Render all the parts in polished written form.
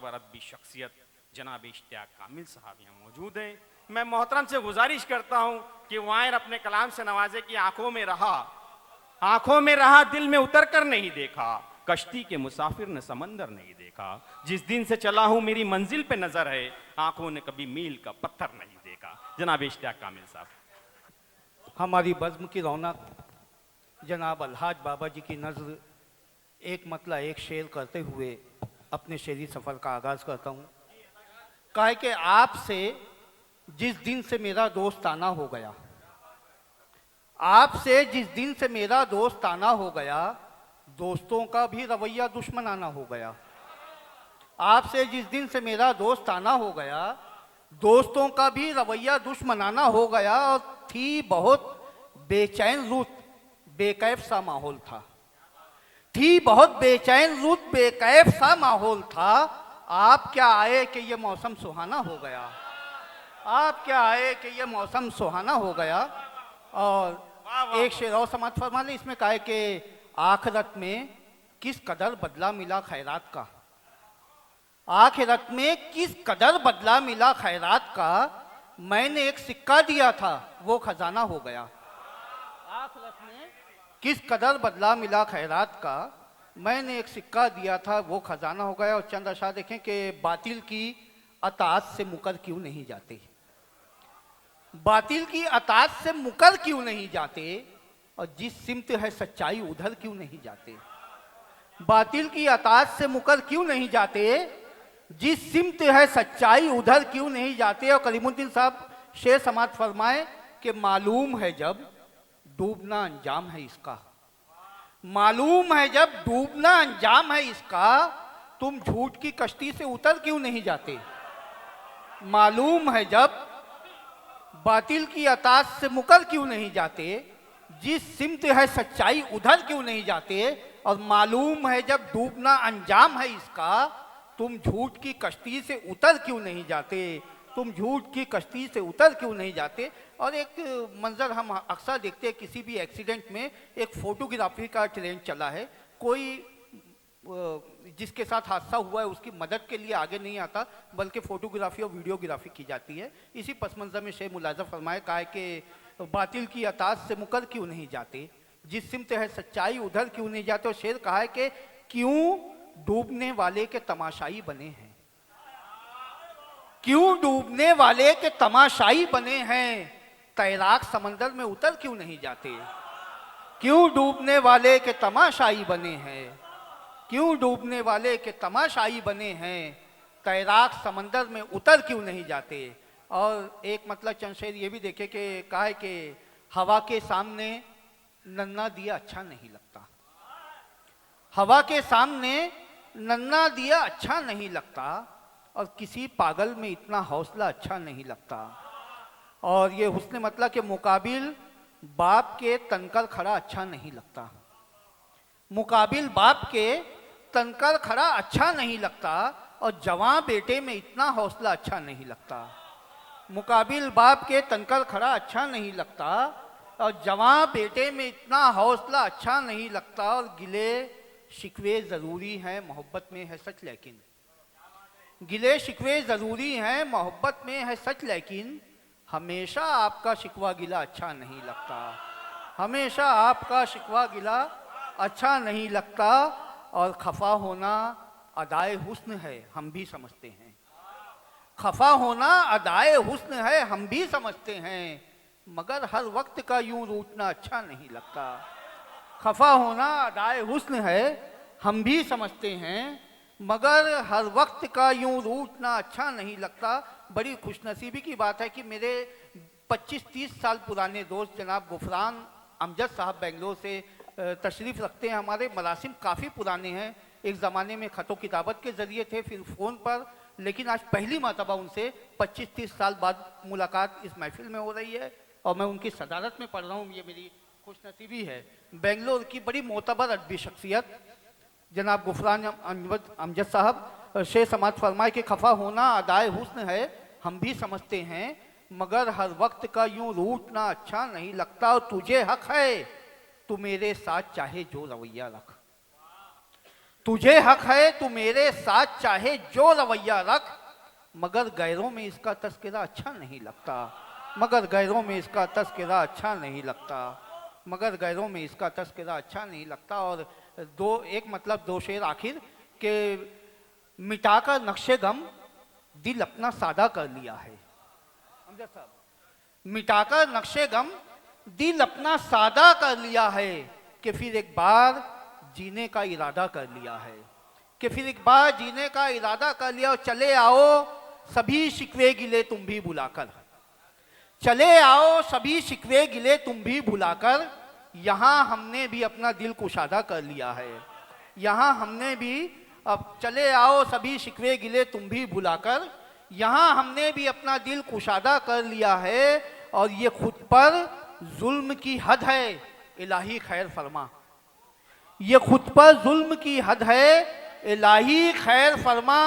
मोतबर अदबी शख्सियत जनाब इश्तियाक कामिल साहब यहाँ मौजूद हैं। मैं मोहतरम से गुजारिश करता हूँ कि वायर अपने कलाम से नवाजे कि आंखों में रहा दिल में उतर कर नहीं देखा, कश्ती के मुसाफिर ने समंदर नहीं देखा, जिस दिन से चला हूँ मेरी मंजिल पे नजर है, आंखों ने कभी मील का पत्थर नहीं देखा। जनाब इश्तियाक कामिल साहब। हमारी बज़्म की रौनक जनाब अलहाज बाबा जी की नज़र एक मतला एक शेर करते हुए अपने शेरी सफ़र का आगाज़ करता हूँ। कहा कि आपसे जिस दिन से मेरा दोस्ताना हो गया, आपसे जिस दिन से मेरा दोस्ताना हो गया, दोस्तों का भी रवैया दुश्मनाना हो गया। आपसे जिस दिन से मेरा दोस्ताना हो गया, दोस्तों का भी रवैया दुश्मनाना हो गया। और थी बहुत बेचैन रुत, बेकैफ सा माहौल था। थी बहुत बेचैन रुत, बेकैफ सा माहौल था। आप क्या आए कि ये मौसम सुहाना हो गया, आप क्या आए कि ये मौसम सुहाना हो गया। और एक शेर और समाप्त फरमा ले, इसमें कहा है कि आखिरत में किस कदर बदला मिला खैरात का, आखिरत में किस कदर बदला मिला खैरात का, मैंने एक सिक्का दिया था वो खजाना हो गया। आखिरत में किस कदर बदला मिला खैरात का, मैंने एक सिक्का दिया था वो खजाना हो गया। और चंद अशा देखें कि बातिल की अताअत से मुकर क्यों नहीं जाते, बातिल की अताअत से मुकर क्यों नहीं जाते, और जिस सिमत है सच्चाई उधर क्यों नहीं जाते। बातिल की अताअत से मुकर क्यों नहीं जाते, जिस सिमत है सच्चाई उधर क्यों नहीं जाते। और करीमुद्दीन साहब शेर समाप्त फरमाए कि मालूम है जब डूबना अंजाम है इसका, मालूम है जब डूबना अंजाम है इसका, तुम झूठ की कश्ती से उतर क्यों नहीं जाते। मालूम है जब बातिल की अताअत से मुकर क्यों नहीं जाते, जिस सिमत है सच्चाई उधर क्यों नहीं जाते। और मालूम है जब डूबना अंजाम है इसका, तुम झूठ की कश्ती से उतर क्यों नहीं जाते, तुम झूठ की कश्ती से उतर क्यों नहीं जाते। और एक मंजर हम अक्सर देखते हैं किसी भी एक्सीडेंट में, एक फोटोग्राफी का ट्रेंड चला है, कोई जिसके साथ हादसा हुआ है उसकी मदद के लिए आगे नहीं आता, बल्कि फोटोग्राफी और वीडियोग्राफी की जाती है। इसी पस मंजर में शेर मुलाजा फरमाए कहा है कि बातिल की अताअत से मुकर क्यों नहीं जाते, जिस सिमत है सच्चाई उधर क्यों नहीं जाते। और शेर कहा है कि क्यों डूबने वाले के तमाशाई बने हैं, क्यों डूबने वाले के तमाशाई बने हैं, तैराक समंदर में उतर क्यों नहीं जाते। क्यों डूबने वाले के तमाशाई बने हैं, क्यों डूबने वाले के तमाशाई बने हैं, तैराक समंदर में उतर क्यों नहीं जाते। और एक मतलब चंद शेर ये भी देखे कि कहा है कि हवा के सामने नन्ना दिया अच्छा नहीं लगता, हवा के सामने नन्ना दिया अच्छा नहीं लगता, और किसी पागल में इतना हौसला अच्छा नहीं लगता। और ये हुस्न मतलब के मुकाबिल बाप के तनकर खड़ा अच्छा नहीं लगता, मुकाबिल बाप के तनकर खड़ा अच्छा नहीं लगता, और जवां बेटे में इतना हौसला अच्छा नहीं लगता। मुकाबिल बाप के तनकर खड़ा अच्छा नहीं लगता, और जवां बेटे में इतना हौसला अच्छा नहीं लगता। और गिले शिकवे ज़रूरी हैं मोहब्बत में है सच, लेकिन गिले शिकवे ज़रूरी हैं मोहब्बत में है सच, लेकिन हमेशा आपका शिकवा गिला अच्छा नहीं लगता, हमेशा आपका शिकवा गिला अच्छा नहीं लगता। और खफा होना अदाए हुस्न है हम भी समझते हैं, खफा होना अदाए हुस्न है हम भी समझते हैं, मगर हर वक्त का यूं रूठना अच्छा नहीं लगता। खफा होना अदाए हुस्न है हम भी समझते हैं, मगर हर वक्त का यूं रूठना अच्छा नहीं लगता। बड़ी खुशनसीबी की बात है कि मेरे 25-30 साल पुराने दोस्त जनाब गुफरान अमजद साहब बेंगलोर से तशरीफ़ रखते हैं। हमारे मरासिम काफ़ी पुराने हैं, एक ज़माने में ख़तो किताबत के ज़रिए थे, फिर फ़ोन पर, लेकिन आज पहली मरतबा उनसे 25-30 साल बाद मुलाकात इस महफिल में हो रही है, और मैं उनकी सदारत में पढ़ रहा हूँ, ये मेरी खुशनसीबी है। बेंगलोर की बड़ी मोतबर अदबी शख्सियत जनाब गुफरान अमजद साहब शेर समात फरमाए कि खफा होना अदाए हुस्न है हम भी समझते हैं, मगर हर वक्त का यूं रूठना अच्छा नहीं लगता। और तुझे हक है तू मेरे साथ चाहे जो रवैया रख, तुझे हक है तू मेरे साथ चाहे जो रवैया रख, मगर गैरों में इसका तस्करा अच्छा नहीं लगता, मगर गैरों में इसका तस्करा अच्छा नहीं लगता, मगर गैरों में इसका तस्करा अच्छा नहीं लगता। और एक मतलब दो शेर आखिर के मिटाकर नक्शे गम दिल अपना सादा कर लिया है। अमजद साहब, मिटाकर नक्शे गम दिल अपना सादा कर लिया है, कि फिर एक बार जीने का इरादा कर लिया है, कि फिर एक बार जीने का इरादा कर लिया। और चले आओ सभी शिकवे गिले तुम भी बुलाकर, चले आओ सभी शिकवे गिले तुम भी भुलाकर, यहाँ हमने भी अपना दिल कुशादा कर लिया है, यहाँ हमने भी, अब चले आओ सभी शिकवे गिले तुम भी भुलाकर, यहाँ हमने भी अपना दिल कुशादा कर लिया है। और ये खुद पर जुल्म की हद है, इलाही खैर फरमा, ये खुद पर जुल्म की हद है, इलाही खैर फरमा।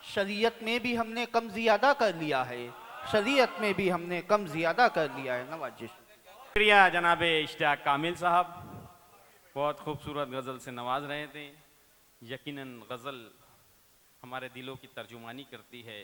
शरीयत में भी हमने कम ज़ियादा कर लिया है, शरीयत में भी हमने कम ज़ियादा कर लिया है। नवाजिश। शुक्रिया जनाब इश्तियाक कामिल साहब, बहुत खूबसूरत गज़ल से नवाज रहे थे। यकीनन गज़ल हमारे दिलों की तर्जुमानी करती है।